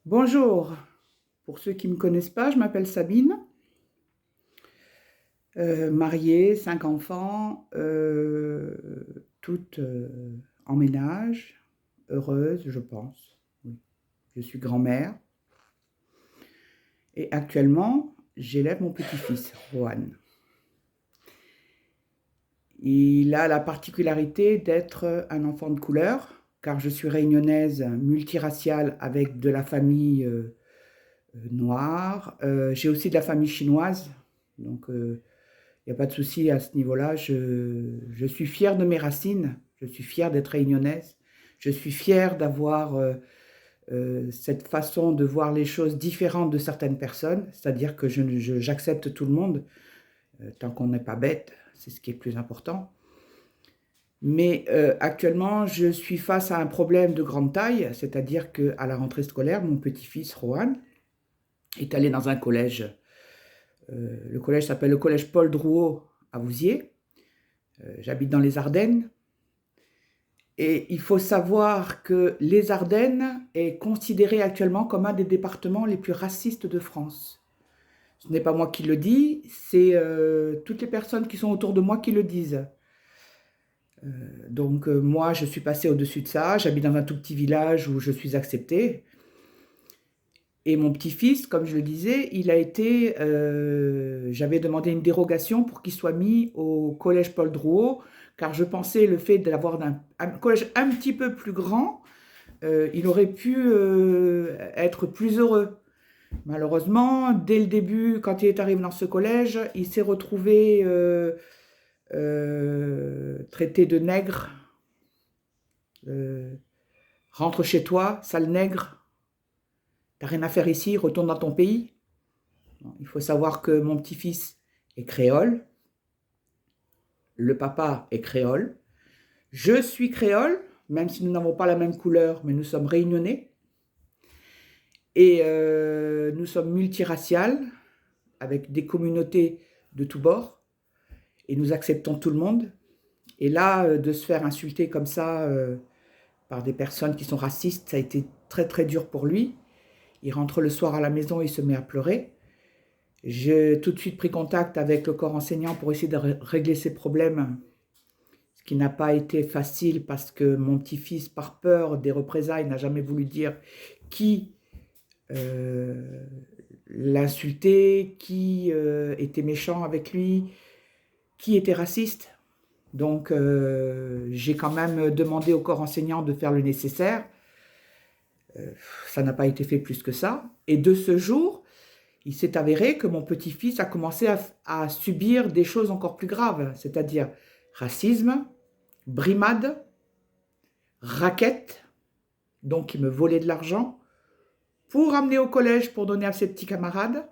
Bonjour, pour ceux qui ne me connaissent pas, je m'appelle Sabine, mariée, 5 enfants, toutes en ménage, heureuse, je pense. Oui. Je suis grand-mère et actuellement, j'élève mon petit-fils, Rohan. Il a la particularité d'être un enfant de couleur, car je suis réunionnaise multiraciale avec de la famille noire. J'ai aussi de la famille chinoise, donc il n'y a pas de souci à ce niveau-là. Je suis fière de mes racines, je suis fière d'être réunionnaise, je suis fière d'avoir cette façon de voir les choses différentes de certaines personnes, c'est-à-dire que j'accepte tout le monde, tant qu'on n'est pas bête, c'est ce qui est le plus important. Mais actuellement, je suis face à un problème de grande taille, c'est-à-dire qu'à la rentrée scolaire, mon petit-fils, Rohan, est allé dans un collège. Le collège s'appelle le collège Paul Drouot à Vouziers. J'habite dans les Ardennes. Et il faut savoir que les Ardennes est considéré actuellement comme un des départements les plus racistes de France. Ce n'est pas moi qui le dis, c'est toutes les personnes qui sont autour de moi qui le disent. Donc moi, je suis passée au-dessus de ça. J'habite dans un tout petit village où je suis acceptée. Et mon petit-fils, comme je le disais, j'avais demandé une dérogation pour qu'il soit mis au collège Paul Drouot, car je pensais le fait d'avoir un collège un petit peu plus grand, il aurait pu être plus heureux. Malheureusement, dès le début, quand il est arrivé dans ce collège, il s'est retrouvé traité de nègre. Rentre chez toi, sale nègre. T'as rien à faire ici, retourne dans ton pays. Il faut savoir que mon petit-fils est créole, le papa est créole, je suis créole, même si nous n'avons pas la même couleur, mais nous sommes réunionnais. Et nous sommes multiraciales, avec des communautés de tous bords, et nous acceptons tout le monde. Et là, de se faire insulter comme ça par des personnes qui sont racistes, ça a été très très dur pour lui. Il rentre le soir à la maison, il se met à pleurer. J'ai tout de suite pris contact avec le corps enseignant pour essayer de régler ces problèmes, ce qui n'a pas été facile parce que mon petit-fils, par peur des représailles, n'a jamais voulu dire qui l'insultait, qui était méchant avec lui, qui était raciste. Donc j'ai quand même demandé au corps enseignant de faire le nécessaire. Ça n'a pas été fait plus que ça. Et de ce jour, il s'est avéré que mon petit-fils a commencé à subir des choses encore plus graves, c'est-à-dire racisme, brimade, raquette, donc il me volait de l'argent, pour amener au collège pour donner à ses petits camarades.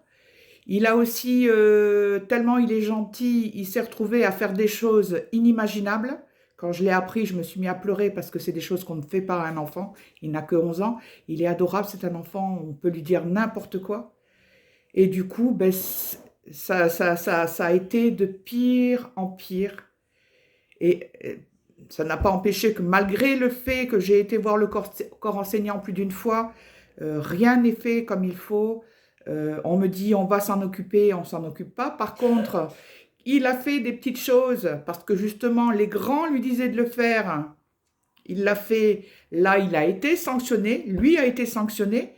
Il a aussi, tellement il est gentil, il s'est retrouvé à faire des choses inimaginables. Quand je l'ai appris, je me suis mis à pleurer parce que c'est des choses qu'on ne fait pas à un enfant. Il n'a que 11 ans. Il est adorable, c'est un enfant, on peut lui dire n'importe quoi. Et du coup, ben, ça a été de pire en pire. Et ça n'a pas empêché que malgré le fait que j'ai été voir le corps enseignant plus d'une fois, rien n'est fait comme il faut. On me dit on va s'en occuper, on s'en occupe pas. Par contre, il a fait des petites choses parce que justement les grands lui disaient de le faire. Il l'a fait, là il a été sanctionné, lui a été sanctionné.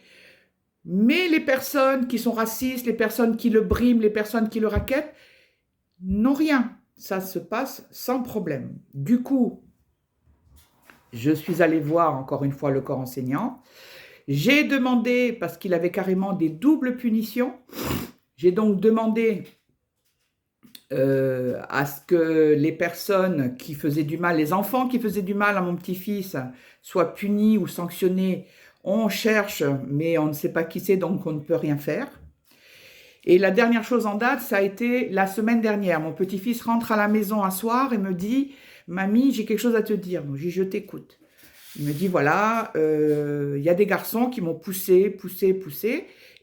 Mais les personnes qui sont racistes, les personnes qui le briment, les personnes qui le raquettent, n'ont rien. Ça se passe sans problème. Du coup, je suis allée voir encore une fois le corps enseignant. J'ai demandé, parce qu'il avait carrément des doubles punitions, j'ai donc demandé à ce que les personnes qui faisaient du mal, les enfants qui faisaient du mal à mon petit-fils, soient punis ou sanctionnés. On cherche, mais on ne sait pas qui c'est, donc on ne peut rien faire. Et la dernière chose en date, ça a été la semaine dernière. Mon petit-fils rentre à la maison un soir et me dit « Mamie, j'ai quelque chose à te dire. » Donc, j'ai dit « Je t'écoute. » Il me dit « Voilà, y a des garçons qui m'ont poussé,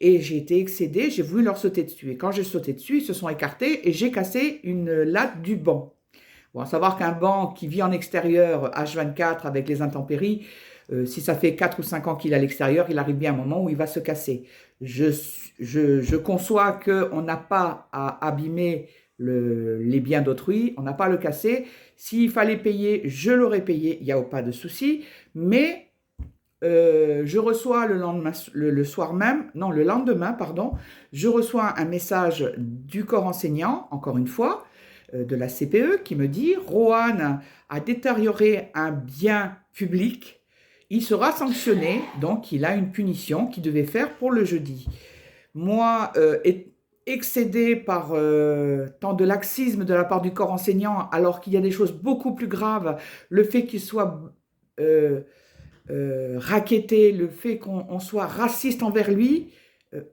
et j'ai été excédée, j'ai voulu leur sauter dessus. Et quand j'ai sauté dessus, ils se sont écartés et j'ai cassé une latte du banc. » Bon, à savoir qu'un banc qui vit en extérieur H24 avec les intempéries, Si ça fait 4 ou 5 ans qu'il est à l'extérieur, il arrive bien un moment où il va se casser. Je conçois qu'on n'a pas à abîmer les biens d'autrui, on n'a pas à le casser. S'il fallait payer, je l'aurais payé, il n'y a pas de souci. Mais je reçois le lendemain, le soir même, non, le lendemain, pardon, je reçois un message du corps enseignant, encore une fois, de la CPE, qui me dit « Rohan a détérioré un bien public, il sera sanctionné, donc il a une punition qu'il devait faire pour le jeudi. » Moi, excédé par tant de laxisme de la part du corps enseignant, alors qu'il y a des choses beaucoup plus graves, le fait qu'il soit racketté, le fait qu'on soit raciste envers lui,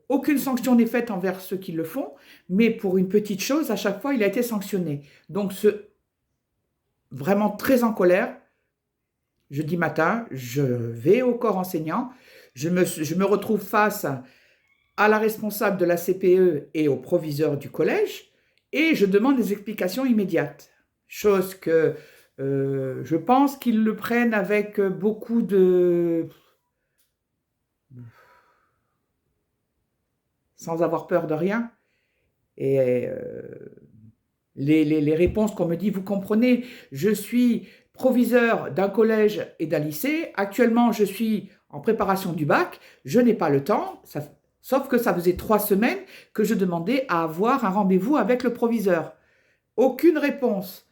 aucune sanction n'est faite envers ceux qui le font, mais pour une petite chose, à chaque fois, il a été sanctionné. Donc, vraiment très en colère, jeudi matin, je vais au corps enseignant, je me retrouve face à la responsable de la CPE et au proviseur du collège, et je demande des explications immédiates. Chose que je pense qu'ils le prennent avec beaucoup de... sans avoir peur de rien. Et les réponses qu'on me dit, vous comprenez, je suis proviseur d'un collège et d'un lycée, actuellement je suis en préparation du bac, je n'ai pas le temps, sauf que ça faisait 3 semaines que je demandais à avoir un rendez-vous avec le proviseur. Aucune réponse.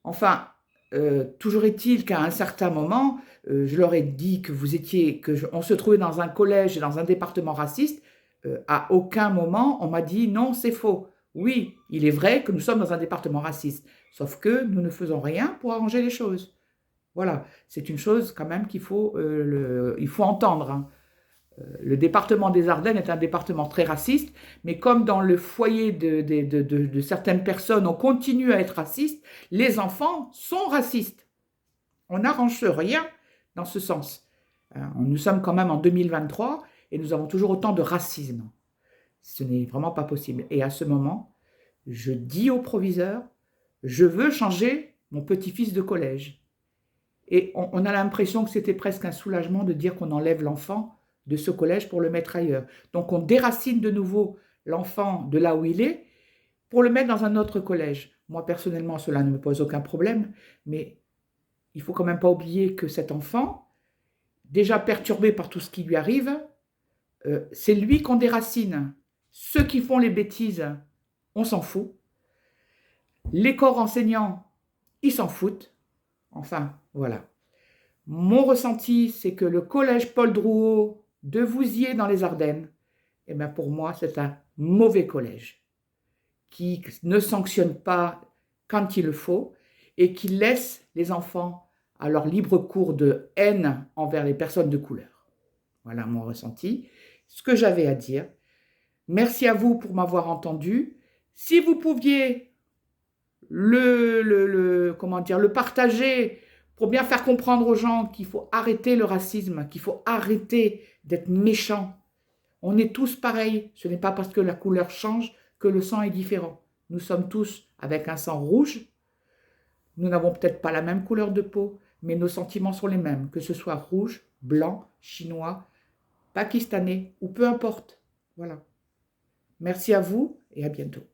Enfin, toujours est-il qu'à un certain moment, je leur ai dit que on se trouvait dans un collège et dans un département raciste. À aucun moment, on m'a dit non, c'est faux. Oui, il est vrai que nous sommes dans un département raciste, sauf que nous ne faisons rien pour arranger les choses. Voilà, c'est une chose quand même qu'il faut, il faut entendre, hein. Le département des Ardennes est un département très raciste, mais comme dans le foyer de certaines personnes, on continue à être raciste, les enfants sont racistes. On n'arrange rien dans ce sens. Nous sommes quand même en 2023 et nous avons toujours autant de racisme. Ce n'est vraiment pas possible. Et à ce moment, je dis au proviseur, je veux changer mon petit-fils de collège. Et on a l'impression que c'était presque un soulagement de dire qu'on enlève l'enfant de ce collège pour le mettre ailleurs. Donc on déracine de nouveau l'enfant de là où il est pour le mettre dans un autre collège. Moi personnellement, cela ne me pose aucun problème, mais il ne faut quand même pas oublier que cet enfant, déjà perturbé par tout ce qui lui arrive, c'est lui qu'on déracine. Ceux qui font les bêtises, on s'en fout. Les corps enseignants, ils s'en foutent. Enfin, voilà. Mon ressenti, c'est que le collège Paul Drouot de Vouziers dans les Ardennes, eh bien pour moi, c'est un mauvais collège qui ne sanctionne pas quand il le faut et qui laisse les enfants à leur libre cours de haine envers les personnes de couleur. Voilà mon ressenti, ce que j'avais à dire. Merci à vous pour m'avoir entendu. Si vous pouviez le partager pour bien faire comprendre aux gens qu'il faut arrêter le racisme, qu'il faut arrêter d'être méchant. On est tous pareils. Ce n'est pas parce que la couleur change que le sang est différent. Nous sommes tous avec un sang rouge. Nous n'avons peut-être pas la même couleur de peau, mais nos sentiments sont les mêmes, que ce soit rouge, blanc, chinois, pakistanais ou peu importe. Voilà. Merci à vous et à bientôt.